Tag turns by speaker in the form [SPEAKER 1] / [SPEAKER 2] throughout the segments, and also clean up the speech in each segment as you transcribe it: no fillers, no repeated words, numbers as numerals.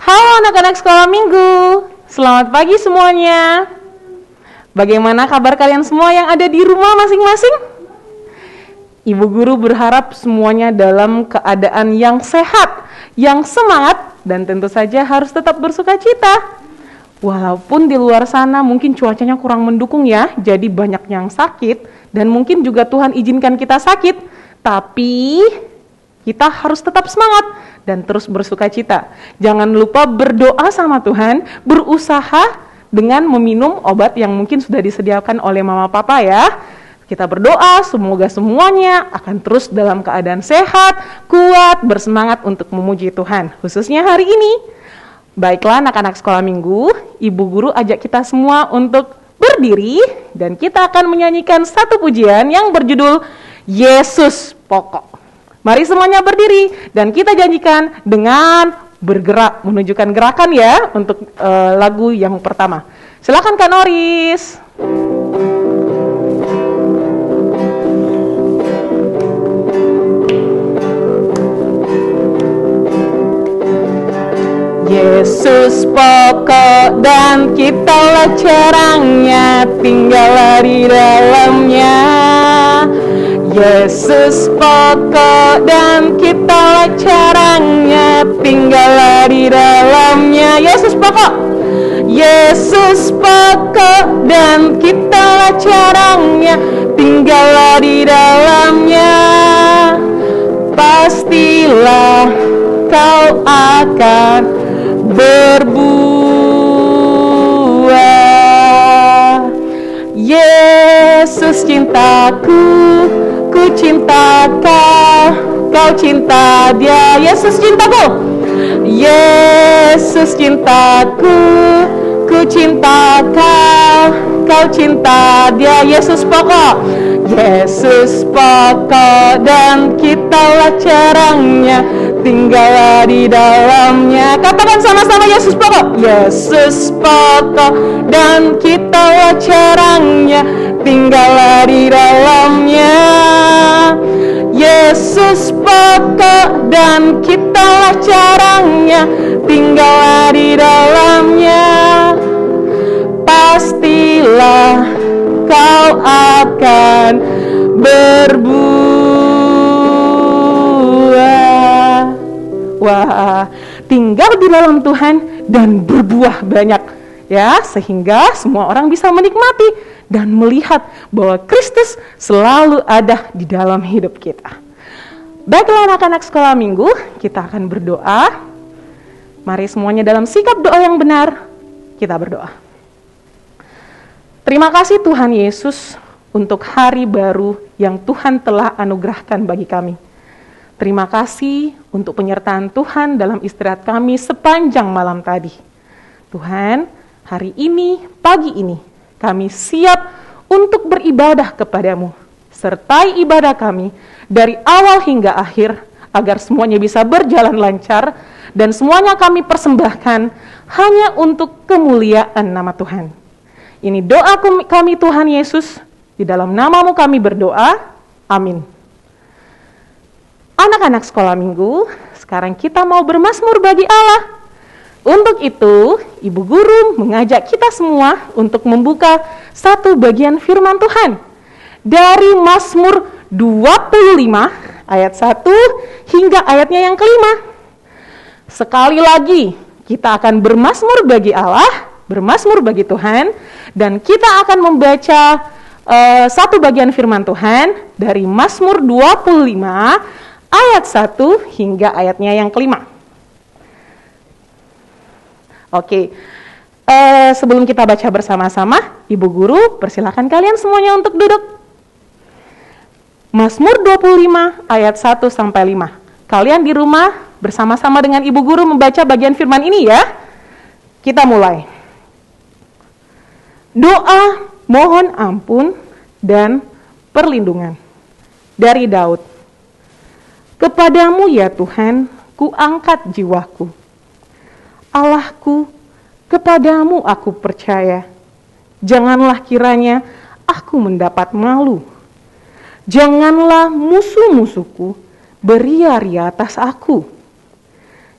[SPEAKER 1] Halo anak-anak sekolah minggu, selamat pagi semuanya. Bagaimana kabar kalian semua yang ada di rumah masing-masing? Ibu guru berharap semuanya dalam keadaan yang sehat, yang semangat, dan tentu saja harus tetap bersukacita. Walaupun di luar sana mungkin cuacanya kurang mendukung ya, jadi banyak yang sakit, dan mungkin juga Tuhan izinkan kita sakit, tapi kita harus tetap semangat dan terus bersukacita. Jangan lupa berdoa sama Tuhan, berusaha dengan meminum obat yang mungkin sudah disediakan oleh mama papa ya. Kita berdoa semoga semuanya akan terus dalam keadaan sehat, kuat, bersemangat untuk memuji Tuhan. Khususnya hari ini. Baiklah anak-anak sekolah minggu, ibu guru ajak kita semua untuk berdiri dan kita akan menyanyikan satu pujian yang berjudul Yesus Pokok. Mari semuanya berdiri dan kita janjikan dengan bergerak, menunjukkan gerakan ya untuk lagu yang pertama. Silakan Kak Noris. Yesus pokok dan kitalah carangnya, tinggallah di dalamnya. Yesus pokok dan kitalah carangnya, tinggallah di dalamnya. Yesus pokok, Yesus pokok dan kitalah carangnya, tinggallah di dalamnya. Pastilah kau akan berbuah. Yesus cintaku, ku cinta kau, kau cinta dia. Yesus cintaku, Yesus cintaku, ku cinta kau, kau cinta dia. Yesus pokok, Yesus pokok dan kitalah carangnya, tinggallah di dalamnya. Katakan sama-sama, Yesus pokok, Yesus pokok dan kitalah carangnya, tinggallah di dalamnya. Yesus pokok dan kitalah carangnya, tinggallah di dalamnya. Pastilah kau akan berbuah. Wah, tinggal di dalam Tuhan dan berbuah banyak ya, sehingga semua orang bisa menikmati dan melihat bahwa Kristus selalu ada di dalam hidup kita. Baiklah anak-anak sekolah minggu, kita akan berdoa. Mari semuanya dalam sikap doa yang benar, kita berdoa. Terima kasih Tuhan Yesus untuk hari baru yang Tuhan telah anugerahkan bagi kami. Terima kasih untuk penyertaan Tuhan dalam istirahat kami sepanjang malam tadi. Tuhan, hari ini, pagi ini, kami siap untuk beribadah kepadamu. Sertai ibadah kami dari awal hingga akhir, agar semuanya bisa berjalan lancar, dan semuanya kami persembahkan hanya untuk kemuliaan nama Tuhan. Ini doa kami Tuhan Yesus, di dalam namamu kami berdoa, amin. Anak-anak sekolah minggu, sekarang kita mau bermazmur bagi Allah. Untuk itu, ibu guru mengajak kita semua untuk membuka satu bagian firman Tuhan. Dari Mazmur 25 ayat 1 hingga ayatnya yang kelima. Sekali lagi, kita akan bermazmur bagi Allah, bermazmur bagi Tuhan, dan kita akan membaca satu bagian firman Tuhan dari Mazmur 25 ayat 1 hingga ayatnya yang kelima. Oke, sebelum kita baca bersama-sama, Ibu Guru persilakan kalian semuanya untuk duduk. Mazmur 25 ayat 1 sampai 5. Kalian di rumah bersama-sama dengan Ibu Guru membaca bagian firman ini ya. Kita mulai. Doa mohon ampun dan perlindungan dari Daud. Kepadamu ya Tuhan, ku angkat jiwaku. Allahku, kepadamu aku percaya. Janganlah kiranya aku mendapat malu. Janganlah musuh-musuhku beria-ria atas aku.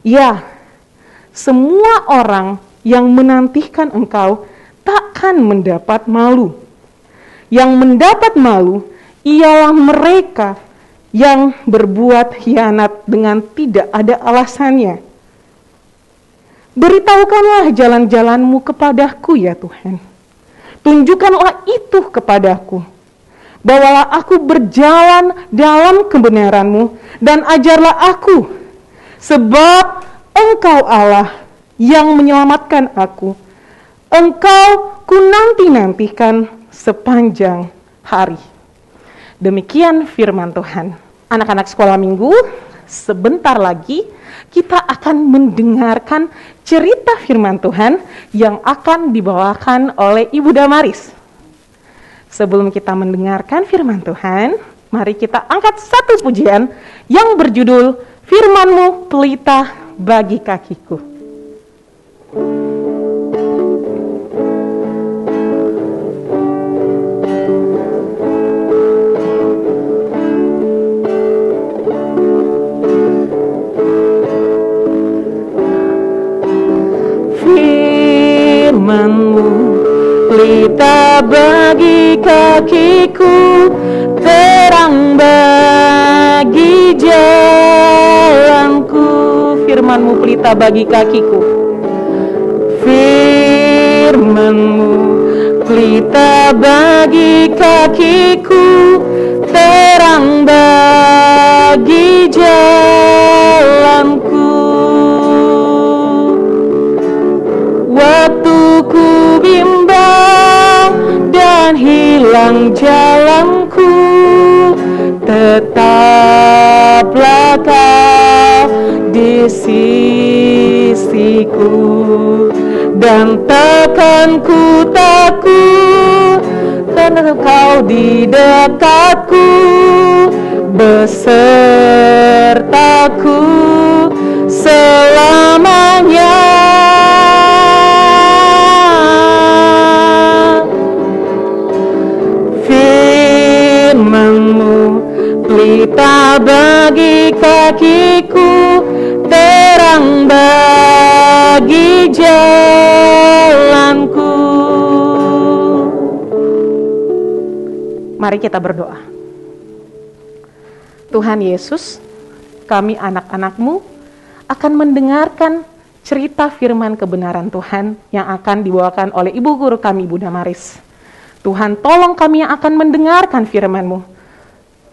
[SPEAKER 1] Ya, semua orang yang menantikan engkau takkan mendapat malu. Yang mendapat malu ialah mereka yang berbuat khianat dengan tidak ada alasannya. Beritahukanlah jalan-jalanmu kepadaku ya Tuhan. Tunjukkanlah itu kepadaku. Bawalah aku berjalan dalam kebenaran-Mu dan ajarlah aku. Sebab Engkau Allah yang menyelamatkan aku. Engkau ku nanti-nantikan sepanjang hari. Demikian firman Tuhan. Anak-anak sekolah minggu, sebentar lagi kita akan mendengarkan cerita firman Tuhan yang akan dibawakan oleh Ibu Damaris. Sebelum kita mendengarkan firman Tuhan, mari kita angkat satu pujian yang berjudul Firman-Mu Pelita Bagi Kakiku. Firman-Mu pelita bagi kakiku, terang bagi jalanku. Firman-Mu pelita bagi kakiku. Firman-Mu pelita bagi kakiku, terang bagi jalanku. Waktu ku bimbang dan hilang jalanku, tetaplah Kau di sisiku, dan takkan ku takut karena Kau di dekatku, besertaku selamanya. Firman-Mu pelita bagi kakiku, terang bagi jalanku. Mari kita berdoa. Tuhan Yesus, kami anak-anak-Mu akan mendengarkan cerita firman kebenaran Tuhan yang akan dibawakan oleh Ibu Guru kami, Ibu Damaris. Tuhan, tolong kami yang akan mendengarkan firman-Mu.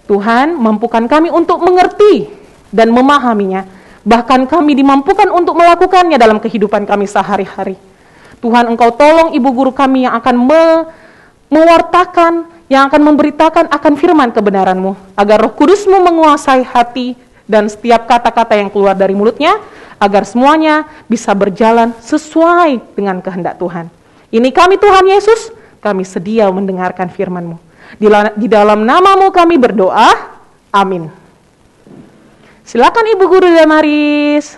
[SPEAKER 1] Tuhan, mampukan kami untuk mengerti dan memahaminya. Bahkan kami dimampukan untuk melakukannya dalam kehidupan kami sehari-hari. Tuhan, Engkau tolong Ibu Guru kami yang akan mewartakan, yang akan memberitakan akan firman kebenaran-Mu. Agar Roh Kudus-Mu menguasai hati dan setiap kata-kata yang keluar dari mulutnya. Agar semuanya bisa berjalan sesuai dengan kehendak Tuhan. Ini kami Tuhan Yesus. Kami sedia mendengarkan firman-Mu. Di dalam nama-Mu kami berdoa. Amin. Silakan Ibu Guru Damaris.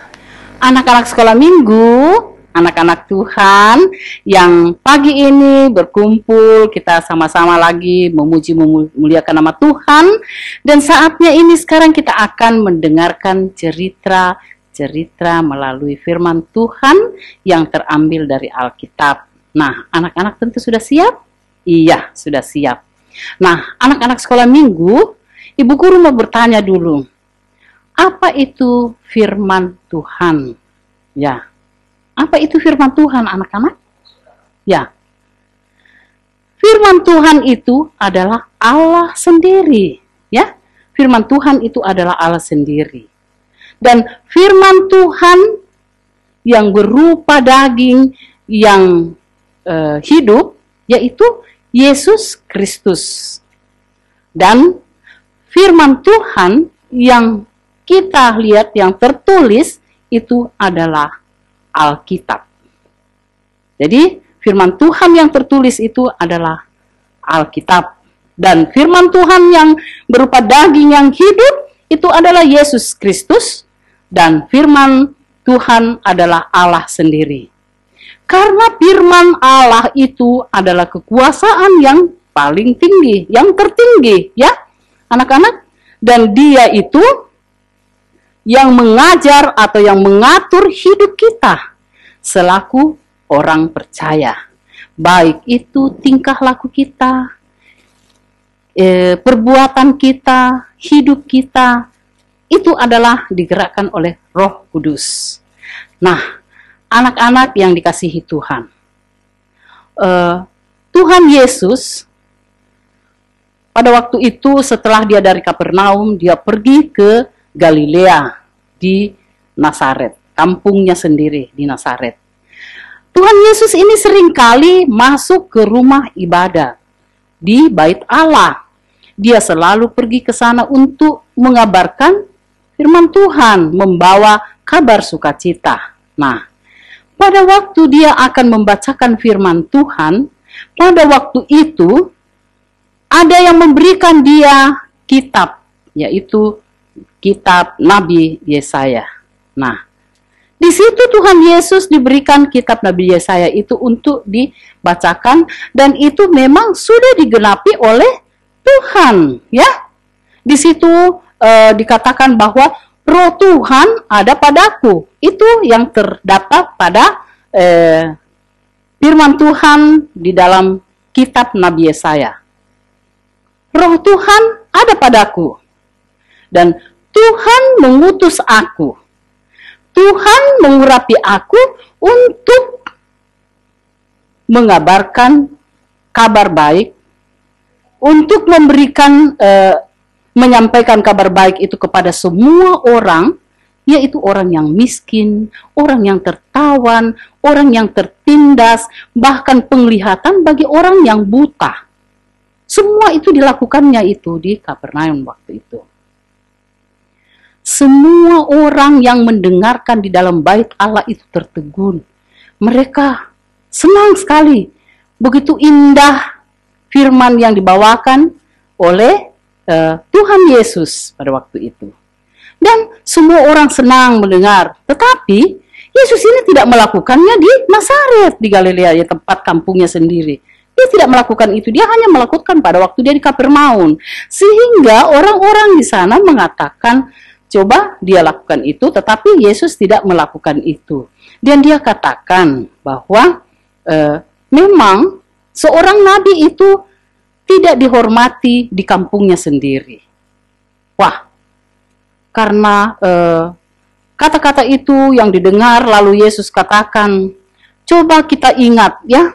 [SPEAKER 2] Anak-anak sekolah minggu, anak-anak Tuhan yang pagi ini berkumpul, kita sama-sama lagi memuji memuliakan nama Tuhan. Dan saatnya ini sekarang kita akan mendengarkan cerita melalui firman Tuhan yang terambil dari Alkitab. Nah, anak-anak tentu sudah siap? Iya, sudah siap. Nah, anak-anak sekolah minggu, Ibu Guru mau bertanya dulu. Apa itu firman Tuhan? Ya. Apa itu firman Tuhan, anak-anak? Ya. Firman Tuhan itu adalah Allah sendiri, ya. Firman Tuhan itu adalah Allah sendiri. Dan firman Tuhan yang berupa daging yang hidup, yaitu Yesus Kristus. Dan firman Tuhan yang kita lihat yang tertulis itu adalah Alkitab. Jadi firman Tuhan yang tertulis itu adalah Alkitab. Dan firman Tuhan yang berupa daging yang hidup itu adalah Yesus Kristus. Dan firman Tuhan adalah Allah sendiri. Karena firman Allah itu adalah kekuasaan yang paling tinggi, yang tertinggi, ya anak-anak. Dan dia itu yang mengajar atau yang mengatur hidup kita. selaku orang percaya. Baik itu tingkah laku kita, perbuatan kita, hidup kita, itu adalah digerakkan oleh Roh Kudus. Nah, anak-anak yang dikasihi Tuhan, Tuhan Yesus pada waktu itu setelah dia dari Kapernaum, dia pergi ke Galilea di Nazaret, kampungnya sendiri di Nazaret. Tuhan Yesus ini seringkali masuk ke rumah ibadat di Bait Allah. Dia selalu pergi ke sana untuk mengabarkan firman Tuhan, membawa kabar sukacita. Nah, pada waktu dia akan membacakan firman Tuhan, pada waktu itu ada yang memberikan dia kitab, yaitu kitab Nabi Yesaya. Nah, di situ Tuhan Yesus diberikan kitab Nabi Yesaya itu untuk dibacakan, dan itu memang sudah digenapi oleh Tuhan, ya. Di situ dikatakan bahwa Roh Tuhan ada padaku. Itu yang terdapat pada firman Tuhan di dalam kitab Nabi Yesaya. Roh Tuhan ada padaku, dan Tuhan mengutus aku. Tuhan mengurapi aku untuk mengabarkan kabar baik, untuk memberikan, menyampaikan kabar baik itu kepada semua orang, yaitu orang yang miskin, orang yang tertawan, orang yang tertindas, bahkan penglihatan bagi orang yang buta. Semua itu dilakukannya itu di Kapernaum waktu itu. Semua orang yang mendengarkan di dalam Bait Allah itu tertegun. Mereka senang sekali. Begitu indah firman yang dibawakan oleh Tuhan Yesus pada waktu itu. Dan semua orang senang mendengar. Tetapi Yesus ini tidak melakukannya di Nazaret, di Galilea, ya, tempat kampungnya sendiri. Dia tidak melakukan itu. Dia hanya melakukan pada waktu dia di Kapernaum. Sehingga orang-orang di sana mengatakan, coba dia lakukan itu, tetapi Yesus tidak melakukan itu. Dan dia katakan bahwa memang seorang nabi itu tidak dihormati di kampungnya sendiri. Wah, karena kata-kata itu yang didengar, lalu Yesus katakan, coba kita ingat ya,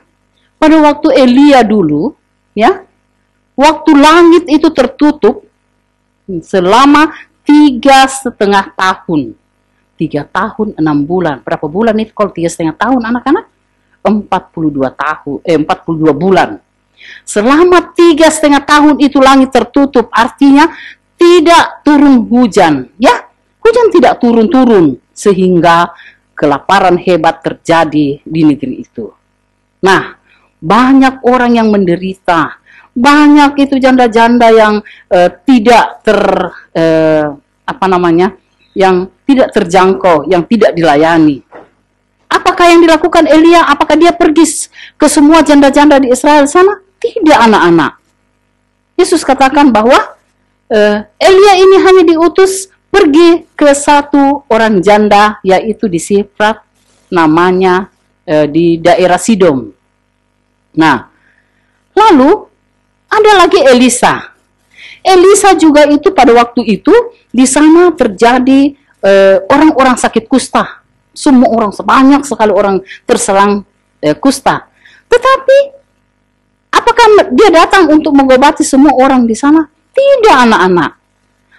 [SPEAKER 2] pada waktu Elia dulu, ya, waktu langit itu tertutup selama 3,5 tahun. 3 tahun 6 bulan. Berapa bulan itu kalau 3,5 tahun anak-anak? 42 bulan. Selama 3,5 tahun itu langit tertutup, artinya tidak turun hujan. Ya, hujan tidak turun-turun, sehingga kelaparan hebat terjadi di negeri itu. Nah, banyak orang yang menderita. Banyak itu janda-janda yang tidak yang tidak terjangkau, yang tidak dilayani. Apakah yang dilakukan Elia? Apakah dia pergi ke semua janda-janda di Israel sana? Tidak, anak-anak. Yesus katakan bahwa Elia ini hanya diutus pergi ke satu orang janda, yaitu di Sifrat, namanya di daerah Sidom. Nah, lalu ada lagi Elisa. Elisa juga itu pada waktu itu di sana terjadi orang-orang sakit kusta. Semua orang, sebanyak sekali orang terserang kusta. Tetapi apakah dia datang untuk mengobati semua orang di sana? Tidak, anak-anak.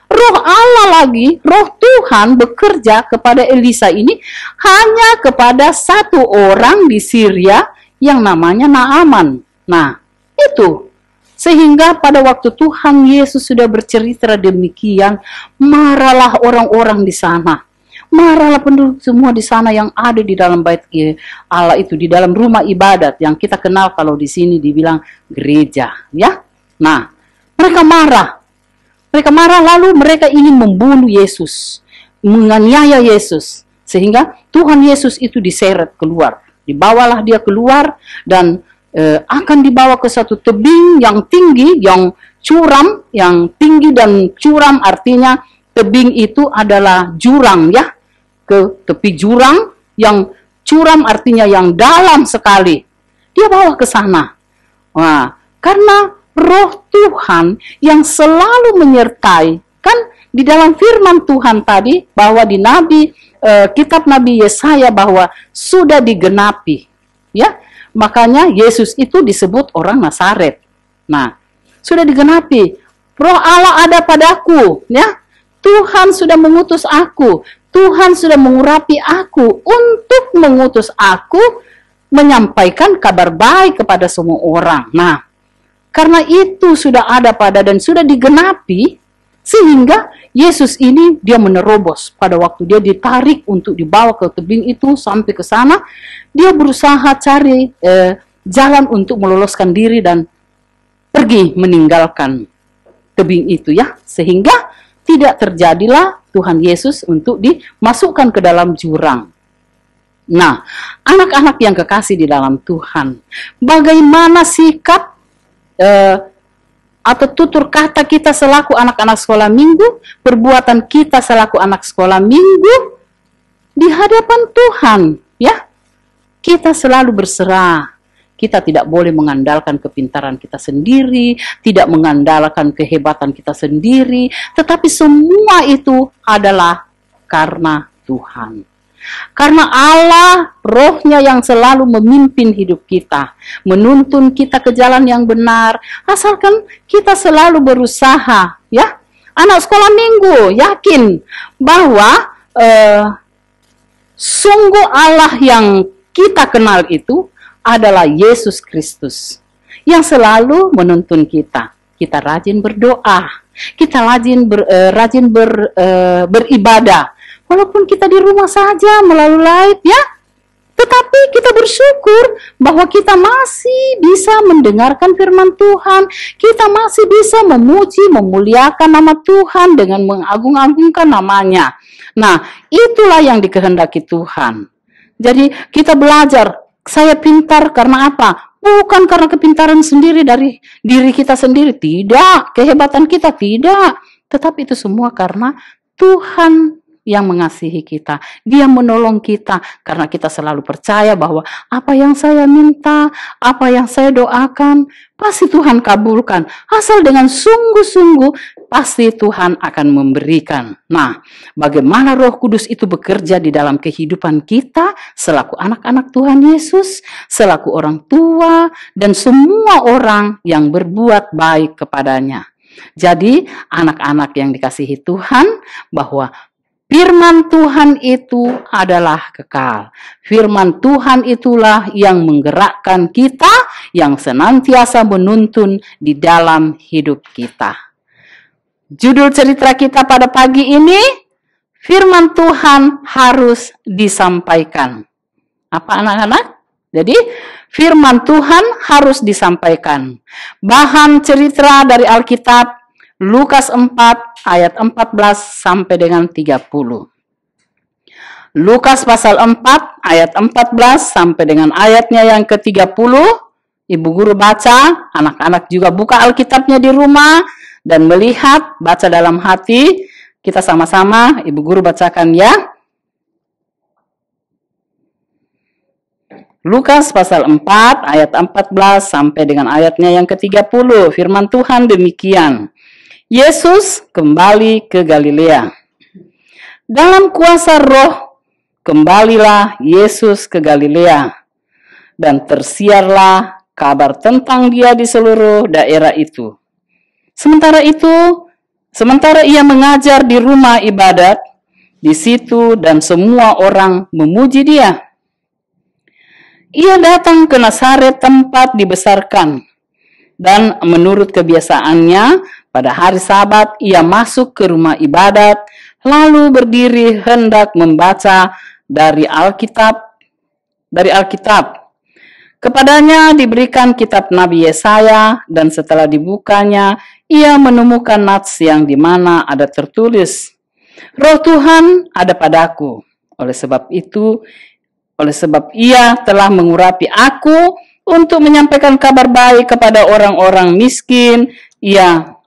[SPEAKER 2] Roh Allah lagi, Roh Tuhan bekerja kepada Elisa ini hanya kepada satu orang di Syria yang namanya Naaman. Nah, itu. Sehingga pada waktu Tuhan Yesus sudah bercerita demikian, marahlah orang-orang di sana. Marahlah penduduk semua di sana yang ada di dalam Bait Allah itu, di dalam rumah ibadat yang kita kenal kalau di sini dibilang gereja, ya. Nah, mereka marah. Mereka marah, lalu mereka ingin membunuh Yesus, menganiaya Yesus, sehingga Tuhan Yesus itu diseret keluar. Dibawalah dia keluar dan akan dibawa ke satu tebing yang tinggi, yang curam, yang tinggi dan curam, artinya tebing itu adalah jurang, ya, ke tepi jurang yang curam artinya yang dalam sekali. Dia bawa ke sana. Nah, karena Roh Tuhan yang selalu menyertai, kan di dalam firman Tuhan tadi bahwa di kitab Nabi Yesaya bahwa sudah digenapi, ya. Makanya Yesus itu disebut orang Nazaret. Nah, sudah digenapi. Roh Allah ada padaku, ya. Tuhan sudah mengutus aku. Tuhan sudah mengurapi aku untuk mengutus aku menyampaikan kabar baik kepada semua orang. Nah, karena itu sudah ada dan sudah digenapi, sehingga Yesus ini dia menerobos pada waktu dia ditarik untuk dibawa ke tebing itu sampai ke sana, dia berusaha cari jalan untuk meloloskan diri dan pergi meninggalkan tebing itu, ya, sehingga tidak terjadilah Tuhan Yesus untuk dimasukkan ke dalam jurang. Nah, anak-anak yang kekasih di dalam Tuhan, bagaimana sikap atau tutur kata kita selaku anak-anak sekolah minggu, perbuatan kita selaku anak sekolah minggu di hadapan Tuhan, ya? Kita selalu berserah. Kita tidak boleh mengandalkan kepintaran kita sendiri, tidak mengandalkan kehebatan kita sendiri, tetapi semua itu adalah karena Tuhan. Karena Allah, Roh-Nya yang selalu memimpin hidup kita, menuntun kita ke jalan yang benar, asalkan kita selalu berusaha, ya. Anak sekolah minggu yakin bahwa sungguh Allah yang kita kenal itu adalah Yesus Kristus yang selalu menuntun kita. Kita rajin berdoa, kita rajin beribadah, walaupun kita di rumah saja melalui live, ya. Tetapi kita bersyukur bahwa kita masih bisa mendengarkan firman Tuhan, kita masih bisa memuji, memuliakan nama Tuhan dengan mengagung-agungkan namanya. Nah, itulah yang dikehendaki Tuhan. Jadi kita belajar. Saya pintar karena apa? Bukan karena kepintaran sendiri dari diri kita sendiri. Tidak. Kehebatan kita tidak. Tetapi itu semua karena Tuhan yang mengasihi kita. Dia menolong kita. Karena kita selalu percaya bahwa apa yang saya minta, apa yang saya doakan, pasti Tuhan kabulkan. Asal dengan sungguh-sungguh, pasti Tuhan akan memberikan. Nah, bagaimana Roh Kudus itu bekerja di dalam kehidupan kita selaku anak-anak Tuhan Yesus, selaku orang tua, dan semua orang yang berbuat baik kepadanya. Jadi, anak-anak yang dikasihi Tuhan, bahwa firman Tuhan itu adalah kekal. Firman Tuhan itulah yang menggerakkan kita, yang senantiasa menuntun di dalam hidup kita. Judul cerita kita pada pagi ini, firman Tuhan harus disampaikan. Apa anak-anak? Jadi, firman Tuhan harus disampaikan. Bahan cerita dari Alkitab, Lukas 4 ayat 14 sampai dengan 30. Lukas pasal 4 ayat 14 sampai dengan ayatnya yang ke-30. Ibu guru baca, anak-anak juga buka Alkitabnya di rumah dan melihat, baca dalam hati. Kita sama-sama, Ibu guru bacakan ya. Lukas pasal 4 ayat 14 sampai dengan ayatnya yang ke-30. Firman Tuhan demikian. Yesus kembali ke Galilea. Dalam kuasa Roh, kembalilah Yesus ke Galilea. Dan tersiarlah kabar tentang dia di seluruh daerah itu. Sementara ia mengajar di rumah ibadat, di situ dan semua orang memuji dia. Ia datang ke Nazaret tempat dibesarkan. Dan menurut kebiasaannya, pada hari Sabat ia masuk ke rumah ibadat, lalu berdiri hendak membaca dari Alkitab. Kepadanya diberikan kitab Nabi Yesaya, dan setelah dibukanya, ia menemukan nats yang dimana ada tertulis, Roh Tuhan ada padaku. Oleh sebab ia telah mengurapi aku untuk menyampaikan kabar baik kepada orang-orang miskin. Ia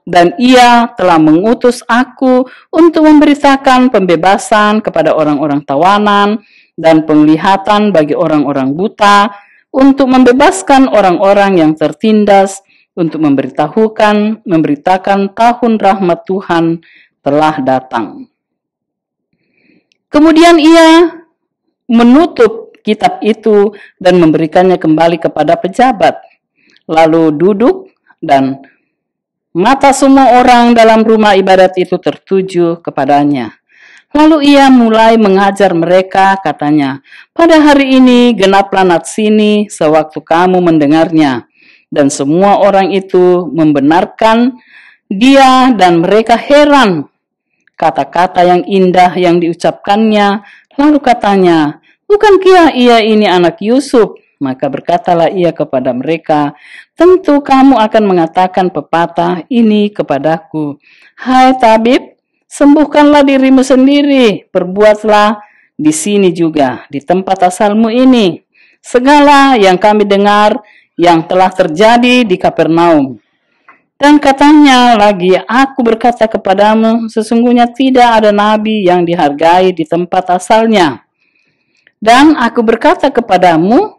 [SPEAKER 2] telah mengutus aku untuk memberitakan pembebasan kepada orang-orang tawanan dan penglihatan bagi orang-orang buta, untuk membebaskan orang-orang yang tertindas, untuk memberitakan tahun rahmat Tuhan telah datang. Kemudian ia menutup kitab itu dan memberikannya kembali kepada pejabat, lalu duduk, dan mata semua orang dalam rumah ibadat itu tertuju kepadanya. Lalu ia mulai mengajar mereka, katanya, "Pada hari ini genaplah nats ini sewaktu kamu mendengarnya." Dan semua orang itu membenarkan dia, dan mereka heran kata-kata yang indah yang diucapkannya. Lalu katanya, "Bukankah ia ini anak Yusuf?" Maka berkatalah ia kepada mereka, "Tentu kamu akan mengatakan pepatah ini kepadaku, 'Hai tabib, sembuhkanlah dirimu sendiri, perbuatlah di sini juga, di tempat asalmu ini, segala yang kami dengar yang telah terjadi di Kapernaum.' Dan katanya lagi, 'Aku berkata kepadamu, sesungguhnya tidak ada nabi yang dihargai di tempat asalnya. Dan aku berkata kepadamu,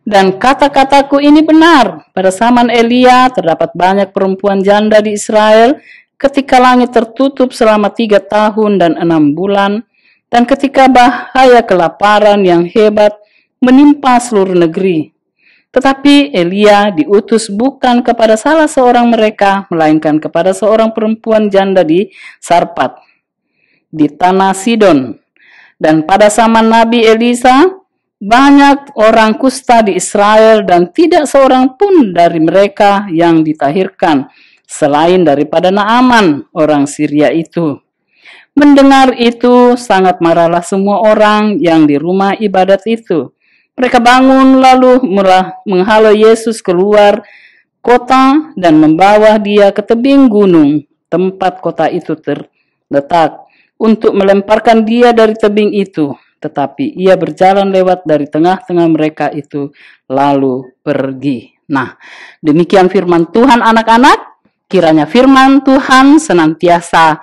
[SPEAKER 2] dan kata-kataku ini benar, pada zaman Elia terdapat banyak perempuan janda di Israel, ketika langit tertutup selama 3 tahun dan 6 bulan, dan ketika bahaya kelaparan yang hebat menimpa seluruh negeri. Tetapi Elia diutus bukan kepada salah seorang mereka, melainkan kepada seorang perempuan janda di Sarpat, di tanah Sidon. Dan pada zaman Nabi Elisa, banyak orang kusta di Israel, dan tidak seorang pun dari mereka yang ditahirkan, selain daripada Naaman, orang Syria itu." Mendengar itu, sangat marahlah semua orang yang di rumah ibadat itu. Mereka bangun lalu menghalau Yesus keluar kota dan membawa dia ke tebing gunung, tempat kota itu terletak, untuk melemparkan dia dari tebing itu. Tetapi ia berjalan lewat dari tengah-tengah mereka itu, lalu pergi. Nah, demikian firman Tuhan anak-anak. Kiranya firman Tuhan senantiasa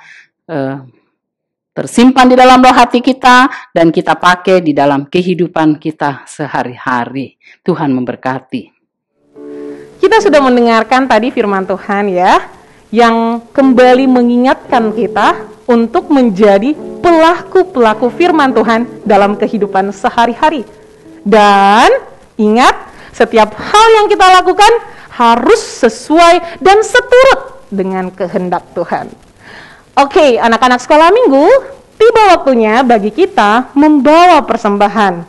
[SPEAKER 2] tersimpan di dalam roh hati kita, dan kita pakai di dalam kehidupan kita sehari-hari. Tuhan memberkati.
[SPEAKER 1] Kita sudah mendengarkan tadi firman Tuhan ya, yang kembali mengingatkan kita untuk menjadi pelaku-pelaku firman Tuhan dalam kehidupan sehari-hari. Dan ingat, setiap hal yang kita lakukan harus sesuai dan seturut dengan kehendak Tuhan. Oke, anak-anak sekolah minggu, tiba waktunya bagi kita membawa persembahan.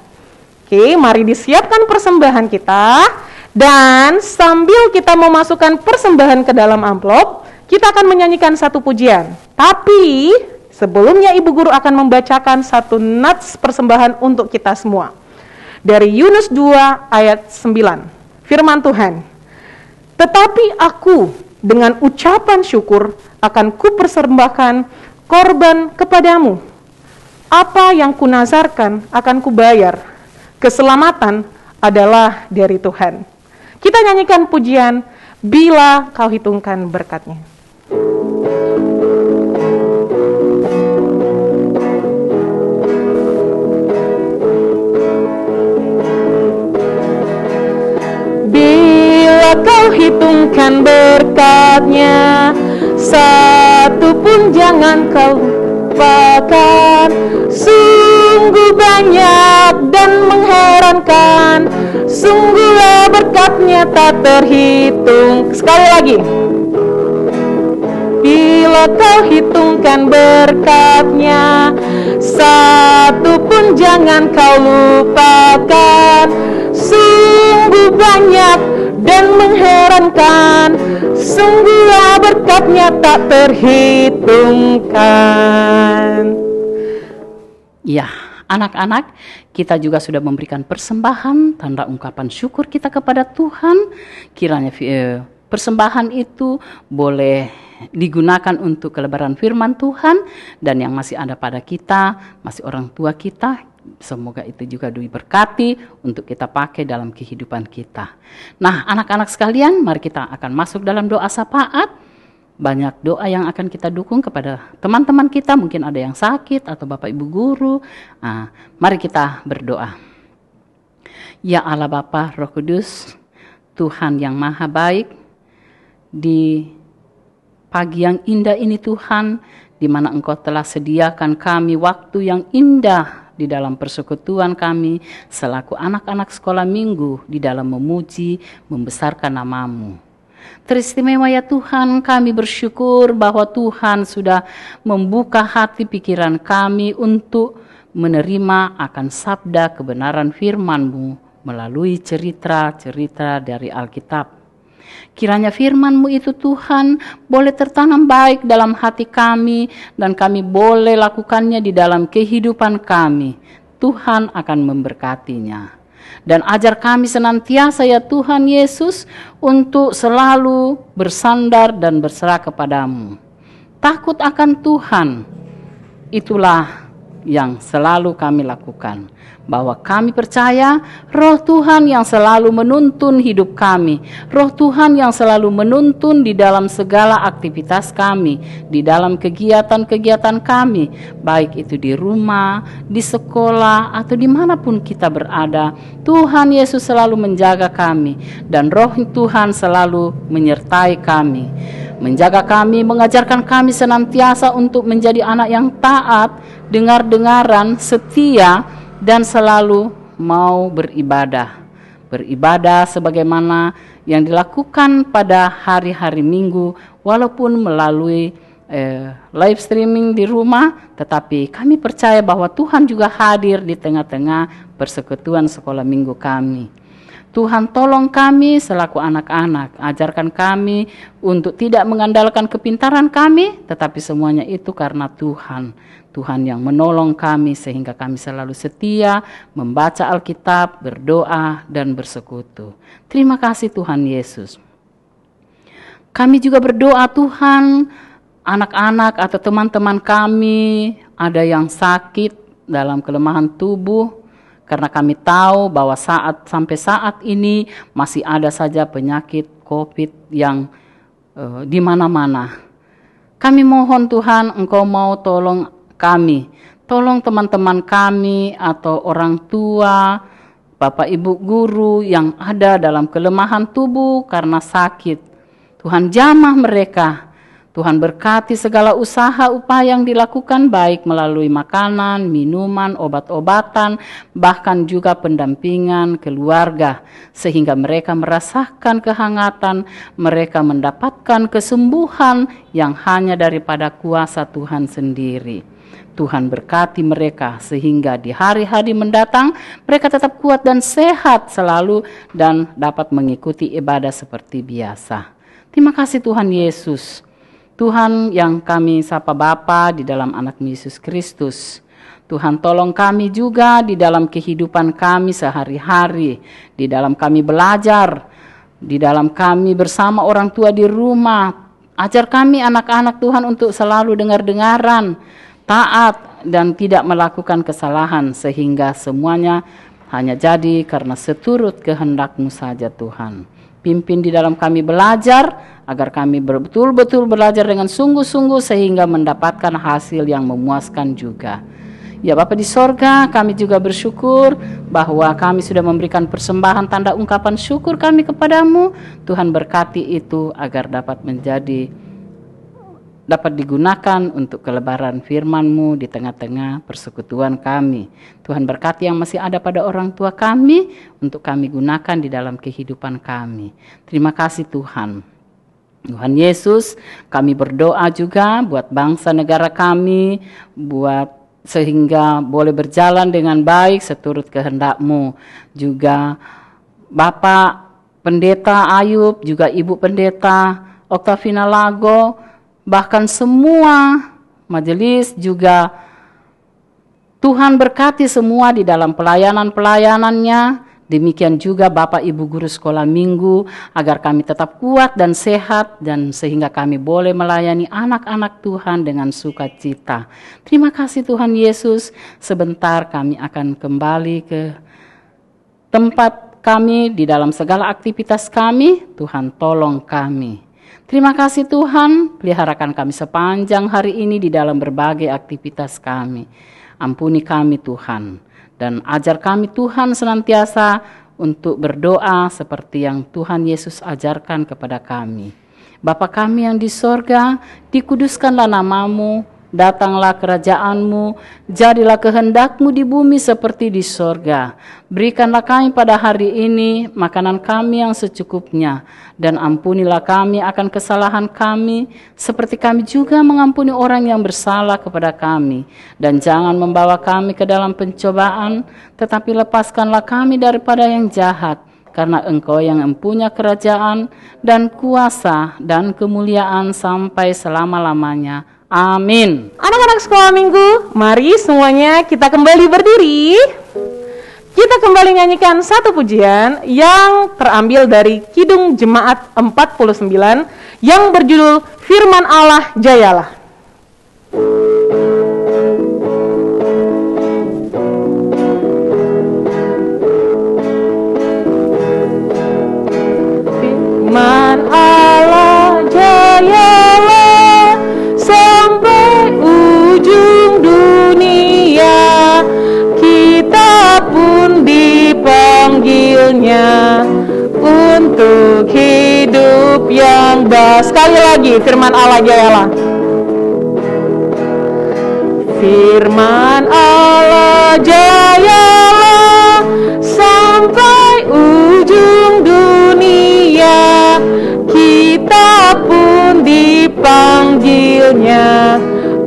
[SPEAKER 1] Oke, mari disiapkan persembahan kita, dan sambil kita memasukkan persembahan ke dalam amplop, kita akan menyanyikan satu pujian. Tapi sebelumnya Ibu Guru akan membacakan satu nats persembahan untuk kita semua. Dari Yunus 2 ayat 9. Firman Tuhan, "Tetapi aku dengan ucapan syukur akan kupersembahkan korban kepadamu. Apa yang kunazarkan akan kubayar. Keselamatan adalah dari Tuhan." Kita nyanyikan pujian "Bila Kau Hitungkan Berkat-Nya". Bila kau hitungkan berkat-Nya, satu pun jangan kau lupakan. Sungguh banyak dan mengherankan, sungguhlah berkat-Nya tak terhitung. Sekali lagi. Bila kau hitungkan berkat-Nya, satu pun jangan kau lupakan. Sungguh banyak dan mengherankan, sungguhlah berkat-Nya tak terhitungkan.
[SPEAKER 2] Ya, anak-anak, kita juga sudah memberikan persembahan, tanda ungkapan syukur kita kepada Tuhan. Kiranya persembahan itu boleh digunakan untuk kelebaran firman Tuhan, dan yang masih ada pada kita, masih orang tua kita, semoga itu juga diberkati untuk kita pakai dalam kehidupan kita. Nah, anak-anak sekalian, mari kita akan masuk dalam doa syafaat. banyak doa yang akan kita dukung kepada teman-teman kita, mungkin ada yang sakit atau Bapak Ibu guru. Mari kita berdoa. Ya Allah Bapa, Roh Kudus, Tuhan yang Maha Baik, di pagi yang indah ini Tuhan, di mana Engkau telah sediakan kami waktu yang indah di dalam persekutuan kami selaku anak-anak sekolah minggu di dalam memuji, membesarkan nama-Mu. Teristimewa ya Tuhan, kami bersyukur bahwa Tuhan sudah membuka hati pikiran kami untuk menerima akan sabda kebenaran firman-Mu melalui cerita-cerita dari Alkitab. Kiranya firman-Mu itu Tuhan boleh tertanam baik dalam hati kami dan kami boleh lakukannya di dalam kehidupan kami. Tuhan akan memberkatinya. Dan ajar kami senantiasa ya Tuhan Yesus untuk selalu bersandar dan berserah kepadamu. Takut akan Tuhan, itulah yang selalu kami lakukan. Bahwa kami percaya Roh Tuhan yang selalu menuntun hidup kami, Roh Tuhan yang selalu menuntun di dalam segala aktivitas kami, di dalam kegiatan-kegiatan kami, baik itu di rumah, di sekolah, atau dimanapun kita berada. Tuhan Yesus selalu menjaga kami, dan Roh Tuhan selalu menyertai kami, menjaga kami, mengajarkan kami senantiasa untuk menjadi anak yang taat, dengar-dengaran, setia, dan selalu mau beribadah. Beribadah sebagaimana yang dilakukan pada hari-hari Minggu, walaupun melalui live streaming di rumah, tetapi kami percaya bahwa Tuhan juga hadir di tengah-tengah persekutuan sekolah minggu kami. Tuhan tolong kami selaku anak-anak, ajarkan kami untuk tidak mengandalkan kepintaran kami, tetapi semuanya itu karena Tuhan. Tuhan yang menolong kami sehingga kami selalu setia membaca Alkitab, berdoa, dan bersekutu. Terima kasih Tuhan Yesus. Kami juga berdoa Tuhan, anak-anak atau teman-teman kami ada yang sakit dalam kelemahan tubuh, karena kami tahu bahwa sampai saat ini masih ada saja penyakit COVID yang di mana-mana. Kami mohon Tuhan, Engkau mau tolong kami, tolong teman-teman kami atau orang tua, Bapak Ibu guru yang ada dalam kelemahan tubuh karena sakit. Tuhan jamah mereka. Tuhan berkati segala usaha upaya yang dilakukan baik melalui makanan, minuman, obat-obatan, bahkan juga pendampingan keluarga. Sehingga mereka merasakan kehangatan, mereka mendapatkan kesembuhan yang hanya daripada kuasa Tuhan sendiri. Tuhan berkati mereka sehingga di hari-hari mendatang mereka tetap kuat dan sehat selalu dan dapat mengikuti ibadah seperti biasa. Terima kasih Tuhan Yesus. Tuhan yang kami sapa Bapa di dalam anak Yesus Kristus. Tuhan tolong kami juga di dalam kehidupan kami sehari-hari, di dalam kami belajar, di dalam kami bersama orang tua di rumah. Ajar kami anak-anak Tuhan untuk selalu dengar-dengaran, taat dan tidak melakukan kesalahan sehingga semuanya hanya jadi karena seturut kehendak-Mu saja Tuhan. Pimpin di dalam kami belajar agar kami betul-betul belajar dengan sungguh-sungguh sehingga mendapatkan hasil yang memuaskan juga. Ya Bapa di sorga, kami juga bersyukur bahwa kami sudah memberikan persembahan tanda ungkapan syukur kami kepadamu. Tuhan berkati itu agar dapat digunakan untuk kelebaran firman-Mu di tengah-tengah persekutuan kami. Tuhan berkati yang masih ada pada orang tua kami untuk kami gunakan di dalam kehidupan kami. Terima kasih Tuhan. Tuhan Yesus, kami berdoa juga buat bangsa negara kami, sehingga boleh berjalan dengan baik seturut kehendak-Mu. Juga Bapak Pendeta Ayub, juga Ibu Pendeta Oktavina Lago, bahkan semua majelis juga Tuhan berkati semua di dalam pelayanan-pelayanannya. Demikian juga Bapak Ibu guru sekolah minggu agar kami tetap kuat dan sehat dan sehingga kami boleh melayani anak-anak Tuhan dengan sukacita. Terima kasih Tuhan Yesus. Sebentar kami akan kembali ke tempat kami di dalam segala aktivitas kami. Tuhan tolong kami. Terima kasih Tuhan, peliharakan kami sepanjang hari ini di dalam berbagai aktivitas kami. Ampuni kami Tuhan, dan ajar kami Tuhan senantiasa untuk berdoa seperti yang Tuhan Yesus ajarkan kepada kami. Bapa kami yang di sorga, dikuduskanlah namamu, datanglah kerajaanmu, jadilah kehendakmu di bumi seperti di sorga. Berikanlah kami pada hari ini makanan kami yang secukupnya, dan ampunilah kami akan kesalahan kami, seperti kami juga mengampuni orang yang bersalah kepada kami. Dan jangan membawa kami ke dalam pencobaan, tetapi lepaskanlah kami daripada yang jahat, karena Engkau yang mempunyai kerajaan dan kuasa dan kemuliaan sampai selama-lamanya. Amin.
[SPEAKER 1] Anak-anak sekolah minggu, mari semuanya kita kembali berdiri. Kita kembali nyanyikan satu pujian yang terambil dari Kidung Jemaat 49 yang berjudul Firman Allah Jayalah. Firman Allah jayalah sampai ujung dunia, kita pun dipanggilnya untuk hidup yang baik. Sekali lagi, firman Allah jayalah. Firman Allah jayalah sampai ujung dunia, kita pun dipanggilnya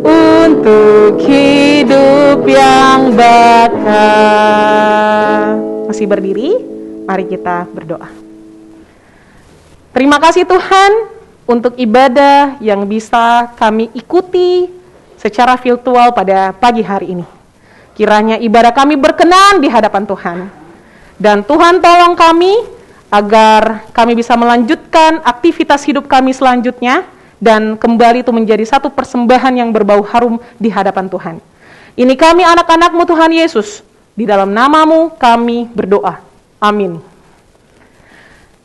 [SPEAKER 1] untuk hidup yang bakal. Masih berdiri? Mari kita berdoa. Terima kasih Tuhan untuk ibadah yang bisa kami ikuti secara virtual pada pagi hari ini. Kiranya ibadah kami berkenan di hadapan Tuhan. Dan Tuhan tolong kami agar kami bisa melanjutkan aktivitas hidup kami selanjutnya dan kembali itu menjadi satu persembahan yang berbau harum di hadapan Tuhan. Ini kami anak-anak-Mu Tuhan Yesus, di dalam nama-Mu kami berdoa. Amin.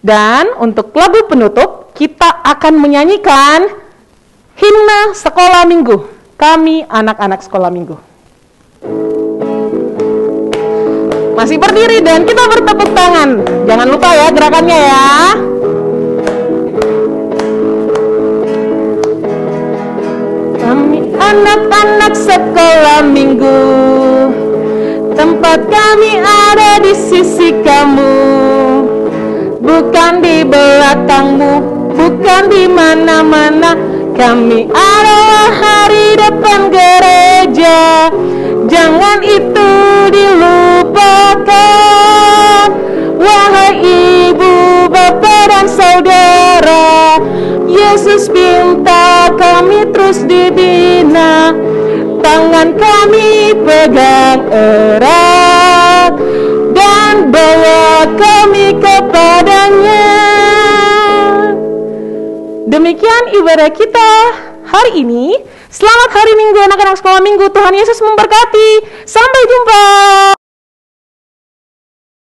[SPEAKER 1] Dan untuk lagu penutup, kita akan menyanyikan himne sekolah minggu. Kami anak-anak sekolah minggu. Masih berdiri dan kita bertepuk tangan. Jangan lupa ya gerakannya ya. Kami anak-anak sekolah minggu, tempat kami ada di sisi kamu, bukan di belakangmu, bukan di mana-mana. Kami adalah hari depan gereja, jangan itu dilupakan. Wahai ibu, bapa dan saudara, Yesus minta kami terus dibina, tangan kami pegang erat dan bawa kami kepadanya. Demikian ibadah kita hari ini. Selamat hari Minggu anak-anak sekolah minggu. Tuhan Yesus memberkati. Sampai jumpa.